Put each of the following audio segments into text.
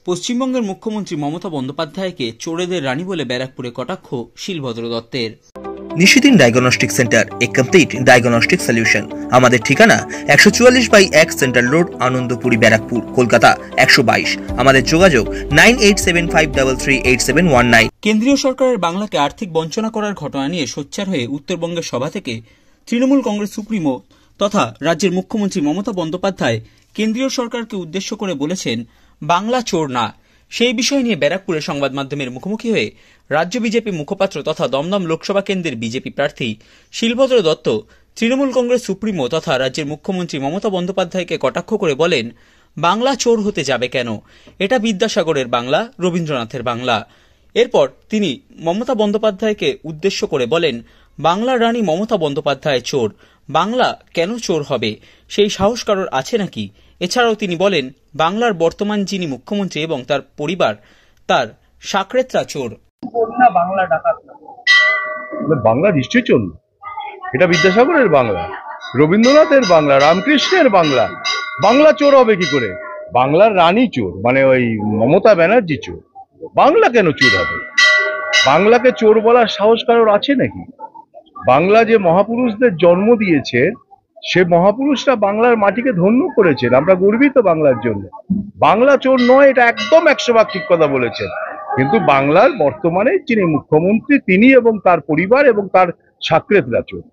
পশ্চিমবঙ্গের মুখ্যমন্ত্রী মমতা বন্দ্যোপাধ্যায়কে চোরেদের রানী বলে ব্যারাকপুরে কটাক্ষ শিলভদ্র দত্তের। নিশিদিন ডায়াগনস্টিক সেন্টার, এ কমপ্লিট ডায়াগনস্টিক সলিউশন। আমাদের ঠিকানা 144/1 সেন্ট্রাল রোড, আনন্দপুরি, ব্যারাকপুর, কলকাতা 122। আমাদের যোগাযোগ 9875338719। কেন্দ্রীয় সরকারের বাংলাকে আর্থিক বঞ্চনা করার ঘটনা নিয়ে সোচ্চার হয়ে উত্তরবঙ্গের সভা থেকে তৃণমূল কংগ্রেস সুপ্রিমো তথা রাজ্যের মুখ্যমন্ত্রী মমতা বন্দ্যোপাধ্যায় কেন্দ্রীয় সরকারকে উদ্দেশ্য করে বলেছেন, বাংলা চোর না। সেই বিষয় নিয়ে ব্যারাকপুরে সংবাদ মাধ্যমের মুখোমুখি হয়ে রাজ্য বিজেপি মুখপাত্র তথা দমদম লোকসভা কেন্দ্রের বিজেপি প্রার্থী শিলভদ্র দত্ত তৃণমূল কংগ্রেস সুপ্রিমো তথা রাজ্যের মুখ্যমন্ত্রী মমতা বন্দ্যোপাধ্যায়কে কটাক্ষ করে বলেন, বাংলা চোর হতে যাবে কেন? এটা বিদ্যাসাগরের বাংলা, রবীন্দ্রনাথের বাংলা। এরপর তিনি মমতা বন্দ্যোপাধ্যায়কে উদ্দেশ্য করে বলেন, বাংলার রানী মমতা বন্দ্যোপাধ্যায় চোর। বাংলা কেন চোর হবে? সেই সাহস কারোর আছে নাকি? এছাড়াও তিনি বলেন, বাংলার বর্তমান যিনি মুখ্যমন্ত্রী এবং তার পরিবার, তার সাকরেতরা চোর। বাংলা নিশ্চয়ই চোর। এটা বিদ্যাসাগরের বাংলা, রবীন্দ্রনাথের বাংলা, রামকৃষ্ণের বাংলা। বাংলা চোর হবে কি করে? বাংলার রানী চোর, মানে ওই মমতা ব্যানার্জি চোর। বাংলা কেন চোর হবে? বাংলাকে চোর বলার সাহস কারোর আছে নাকি? বাংলা যে মহাপুরুষদের জন্ম দিয়েছে, সে মহাপুরুষরা বাংলার মাটিকে ধন্য করেছেন। আমরা গর্বিত বাংলার জন্য। বাংলা চোর নয়, এটা একদম 100% ঠিক কথা বলেছেন। কিন্তু বাংলার বর্তমানে যিনি মুখ্যমন্ত্রী, তিনি এবং তার পরিবার এবং তার সাকরেতরা চোর।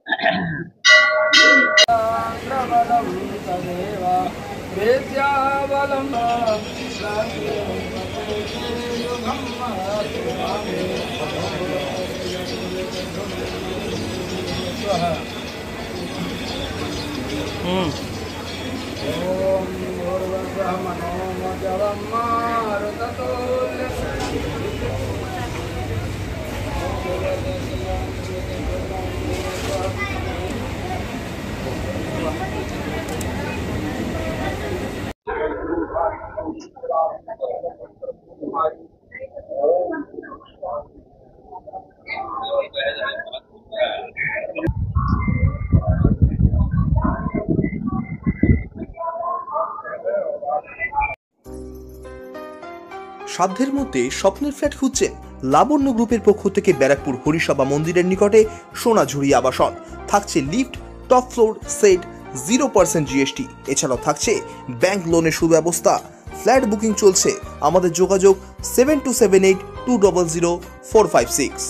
সাধ্যের মধ্যে স্বপ্নের ফ্ল্যাট খুঁজছেন? লাবণ্য গ্রুপের পক্ষ থেকে ব্যারাকপুর হরিসভা মন্দিরের নিকটে সোনাঝুরি আবাসন। থাকছে lift, top floor, set, 0% GST। এছাড়াও থাকছে ব্যাংক লোনের সুব্যবস্থা। ফ্ল্যাট বুকিং চলছে। আমাদের যোগাযোগ 7278200456।